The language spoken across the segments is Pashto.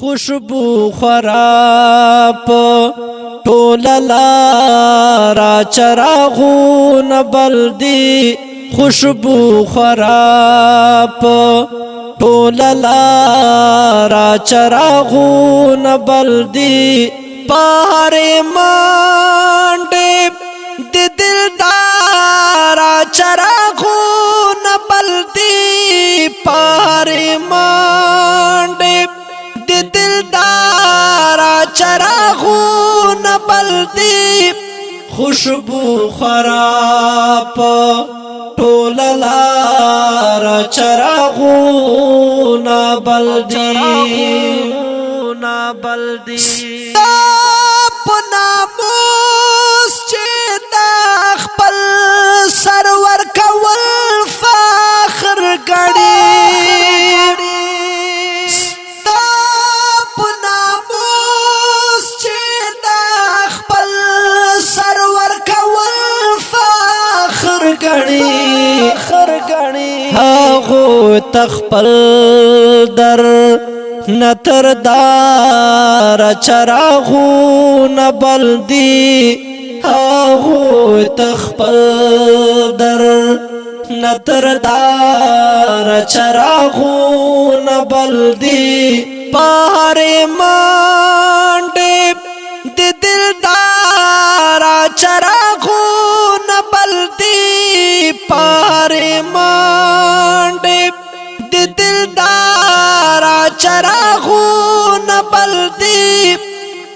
خوشبو خراب ټول لارا چراغون بلدی خوشبو خراب ټول لارا چراغون بلدی پاره مانډه د دلدار چراغون بلدی پاره مانډه د دلدار چراغون بلدی خوشبو خراب ټول لار چراغون بلدی ستاپ ناموس چې دا خپل سرور کول فخر ګڼي ستاپ ناموس چې دا خپل سرور کول فخر ګڼي هغه تخپل در نتر دار چراغون بلدی هغه تخپل در نتر دار چراغون بلدی پاره مانډه د دلدار چراغون بلدی پاره مانډه د دلدار چراغون بلدی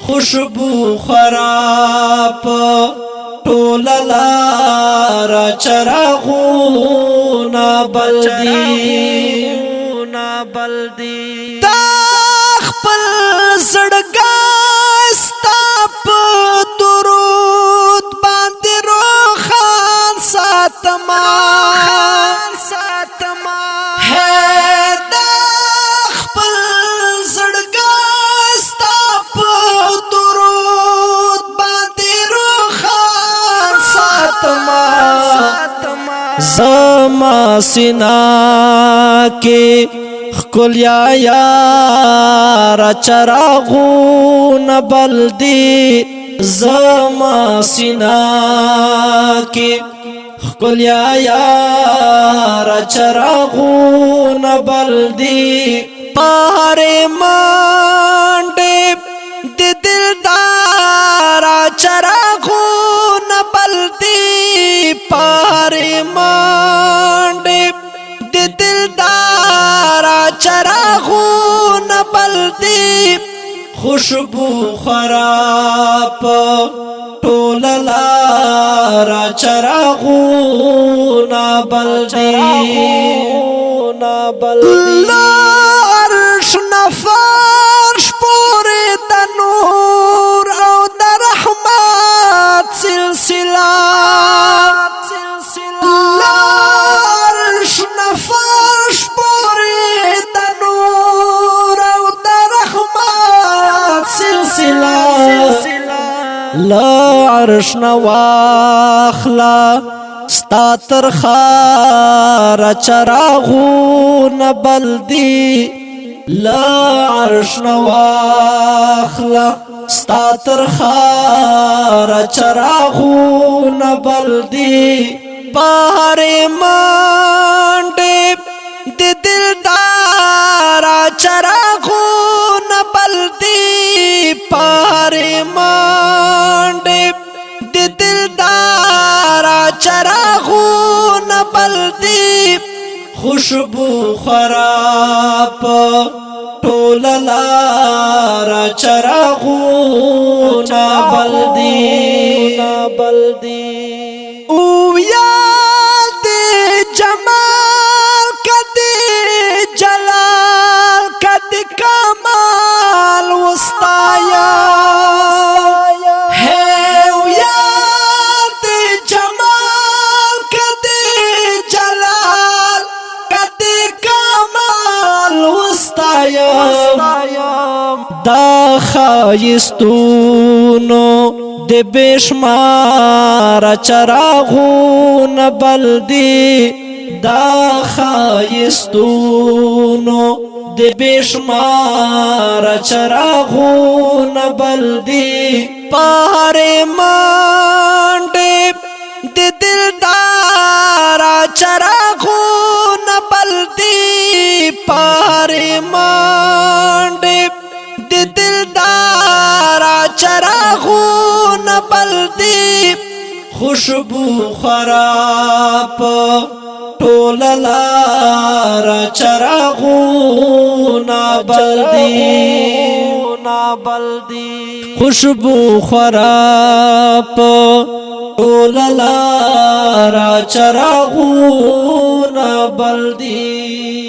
خوشبو خراب ټول لار چراغون بلدی دا خپل زړګا ستاپ درود باندې روخان ساتما زما سینا کے خکلیا یار چراغون بلدی زما سینا کے خکلیا یار چراغون بلدی پاره مانډه د دلدار چراغون بلدی پاره مانډه د دلدار چراغون بلدی خوشبو خراب ټول لار چراغون بلدی لارش نفرش پوره د نور او د رحمت سلسله لارش نفرش پوره د نور او د رحمت سلسله لارش نواخلا ستا تر خار چراغون بلدی لارش نواخلا ستا تر خار چراغون بلدی پاره مانډه د دلدار چراغون بلدی پاره مانډه د دلدار چراغون بلدی خوشبو خراب ټول لار چراغون بلدی او یاد جمال کدی جلال کدی کمال وستایا دا خایستونو د بشمار چراغون بلدی دا خایستونو د د بشمار چراغونه بل دي پاره منډه د دلدار چراغونه بل دي پاره منډه د دلدار چراغونه بل دي خوشبو خراب ټول لار چراغونه بل دي خوشبو خراب ټول لار چراغونه بل دي